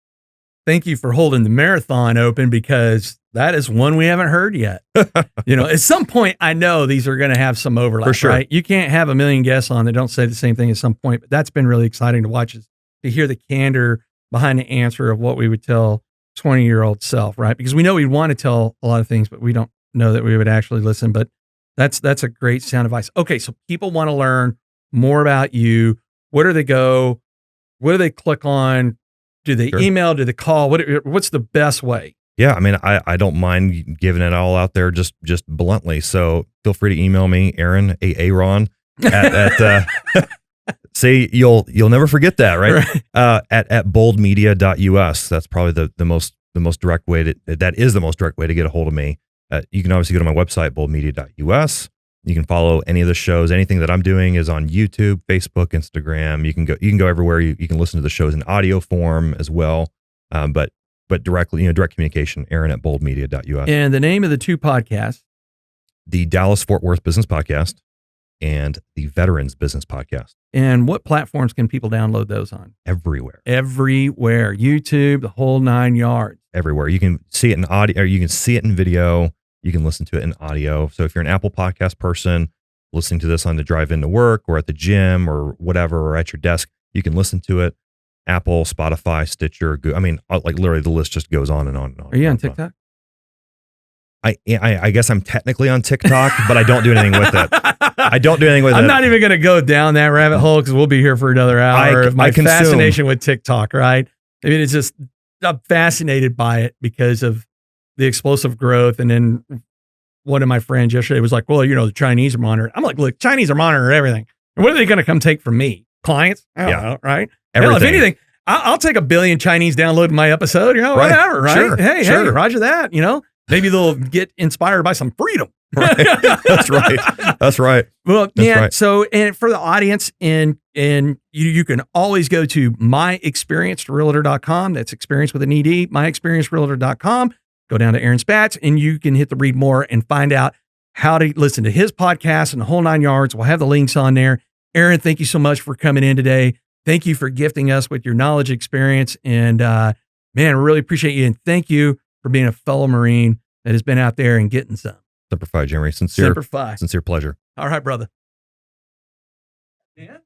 thank you for holding the marathon open, because that is one we haven't heard yet. At some point, I know these are going to have some overlap, for sure. Right? You can't have a million guests on that don't say the same thing at some point, but that's been really exciting to watch, is to hear the candor behind the answer of what we would tell 20-year-old self, right? Because we know we'd want to tell a lot of things, but we don't know that we would actually listen. But that's a great sound advice. Okay, so people want to learn more about you. Where do they go? What do they click on? Do they email? Do they call? What's the best way? Yeah, I mean, I don't mind giving it all out there just bluntly. So feel free to email me, Aaron, Aaron, at say you'll never forget that, right? At boldmedia.us. That's probably the most direct way that is the most direct way to get a hold of me. You can obviously go to my website, boldmedia.us. You can follow any of the shows. Anything that I'm doing is on YouTube, Facebook, Instagram. You can go everywhere. You can listen to the shows in audio form as well. But directly, direct communication, Aaron at boldmedia.us. And the name of the two podcasts? The Dallas Fort Worth Business Podcast and the Veterans Business Podcast. And what platforms can people download those on? Everywhere. YouTube, the whole 9 yards. Everywhere. You can see it in audio, or you can see it in video. You can listen to it in audio. So if you're an Apple Podcast person listening to this on the drive into work or at the gym or whatever, or at your desk, you can listen to it. Apple, Spotify, Stitcher, Google. I mean, like literally the list just goes on and on and on. Are you on TikTok? I guess I'm technically on TikTok, but I don't do anything with it. I'm not even going to go down that rabbit hole, because we'll be here for another hour of my fascination with TikTok, right? I mean, it's just, I'm fascinated by it because of the explosive growth. And then one of my friends yesterday was like, well, the Chinese are monitoring. I'm like, look, Chinese are monitoring everything. And what are they going to come take from me? Clients? I don't know, right? Hell, if anything, I'll take 1 billion Chinese downloading my episode, whatever, right? Sure, hey, Roger that, maybe they'll get inspired by some freedom. Right. That's right. Well, That's yeah. right. So, and for the audience, and you can always go to myexperiencedrealtor.com. That's experience with an ED, myexperiencedrealtor.com. Go down to Aaron Spatz, and you can hit the read more and find out how to listen to his podcast and the whole 9 yards. We'll have the links on there. Aaron, thank you so much for coming in today. Thank you for gifting us with your knowledge, experience, and man, we really appreciate you. And thank you for being a fellow Marine that has been out there and getting some. Semper Fi, Jeremy. Sincere Semper Fi. Sincere pleasure. All right, brother. Yeah.